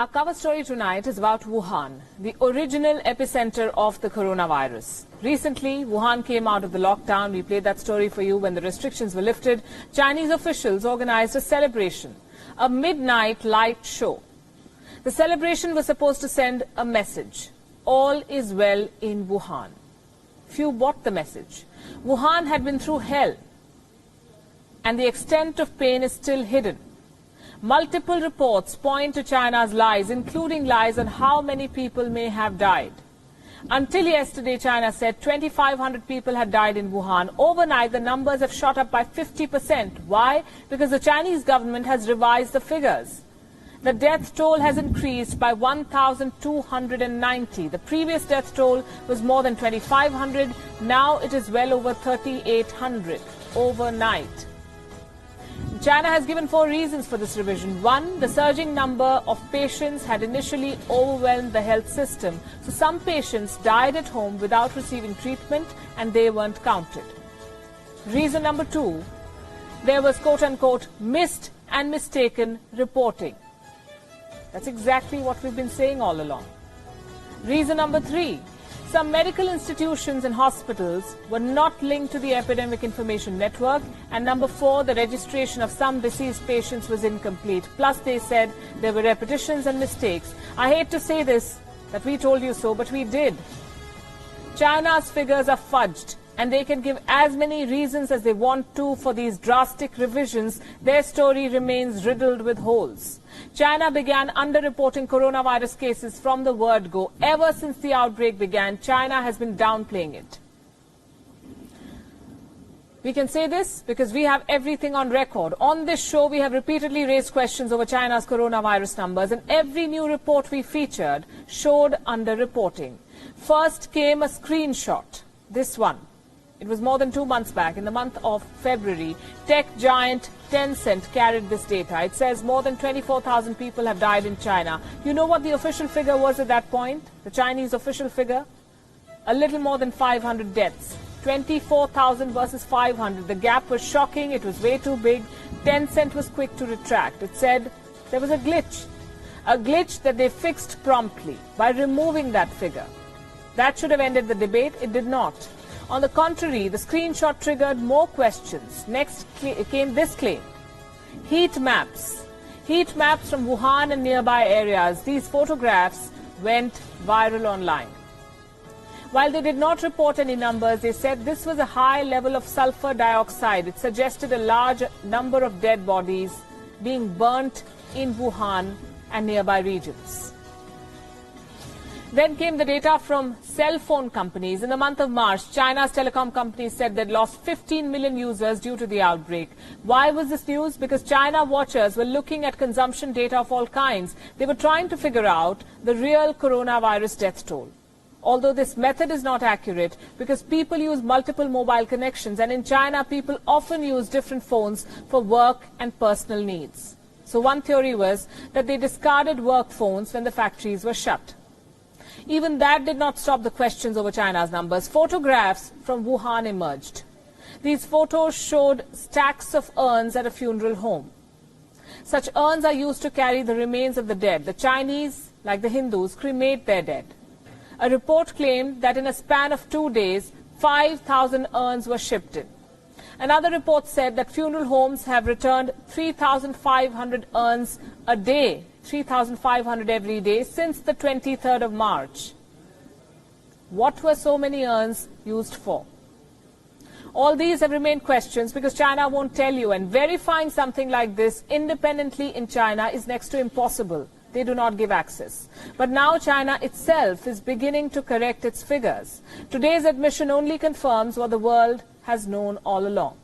Our cover story tonight is about Wuhan, the original epicenter of the coronavirus. Recently, Wuhan came out of the lockdown. We played that story for you when the restrictions were lifted. Chinese officials organized a celebration, a midnight light show. The celebration was supposed to send a message. All is well in Wuhan. Few bought the message. Wuhan had been through hell, and the extent of pain is still hidden. Multiple reports point to China's lies, including lies on how many people may have died. Until yesterday, China said 2,500 people had died in Wuhan. Overnight, the numbers have shot up by 50%. Why? Because the Chinese government has revised the figures. The death toll has increased by 1,290. The previous death toll was more than 2,500. Now it is well over 3,800 overnight. China has given 4 reasons for this revision. 1, the surging number of patients had initially overwhelmed the health system. So some patients died at home without receiving treatment and they weren't counted. Reason number 2, there was quote-unquote missed and mistaken reporting. That's exactly what we've been saying all along. Reason number 3, some medical institutions and hospitals were not linked to the epidemic information network. And number 4, the registration of some deceased patients was incomplete. Plus, they said there were repetitions and mistakes. I hate to say this, that we told you so, but we did. China's figures are fudged, and they can give as many reasons as they want to for these drastic revisions. Their story remains riddled with holes. China began underreporting coronavirus cases from the word go. Ever since the outbreak began, China has been downplaying it. We can say this because we have everything on record. On this show, we have repeatedly raised questions over China's coronavirus numbers, and every new report we featured showed underreporting. First came a screenshot, this one. It was more than 2 months back. In the month of February, tech giant Tencent carried this data. It says more than 24,000 people have died in China. You know what the official figure was at that point? The Chinese official figure? A little more than 500 deaths. 24,000 versus 500. The gap was shocking. It was way too big. Tencent was quick to retract. It said there was a glitch that they fixed promptly by removing that figure. That should have ended the debate. It did not. On the contrary, the screenshot triggered more questions. Next came this claim. Heat maps. Heat maps from Wuhan and nearby areas. These photographs went viral online. While they did not report any numbers, they said this was a high level of sulfur dioxide. It suggested a large number of dead bodies being burnt in Wuhan and nearby regions. Then came the data from cell phone companies. In the month of March, China's telecom companies said they'd lost 15 million users due to the outbreak. Why was this news? Because China watchers were looking at consumption data of all kinds. They were trying to figure out the real coronavirus death toll. Although this method is not accurate because people use multiple mobile connections, and in China people often use different phones for work and personal needs. So one theory was that they discarded work phones when the factories were shut. Even that did not stop the questions over China's numbers. Photographs from Wuhan emerged. These photos showed stacks of urns at a funeral home. Such urns are used to carry the remains of the dead. The Chinese, like the Hindus, cremate their dead. A report claimed that in a span of 2 days, 5,000 urns were shipped in. Another report said that funeral homes have returned 3,500 urns a day. 3,500 every day since the 23rd of March. What were so many urns used for? All these have remained questions because China won't tell you, and verifying something like this independently in China is next to impossible. They do not give access. But now China itself is beginning to correct its figures. Today's admission only confirms what the world has known all along.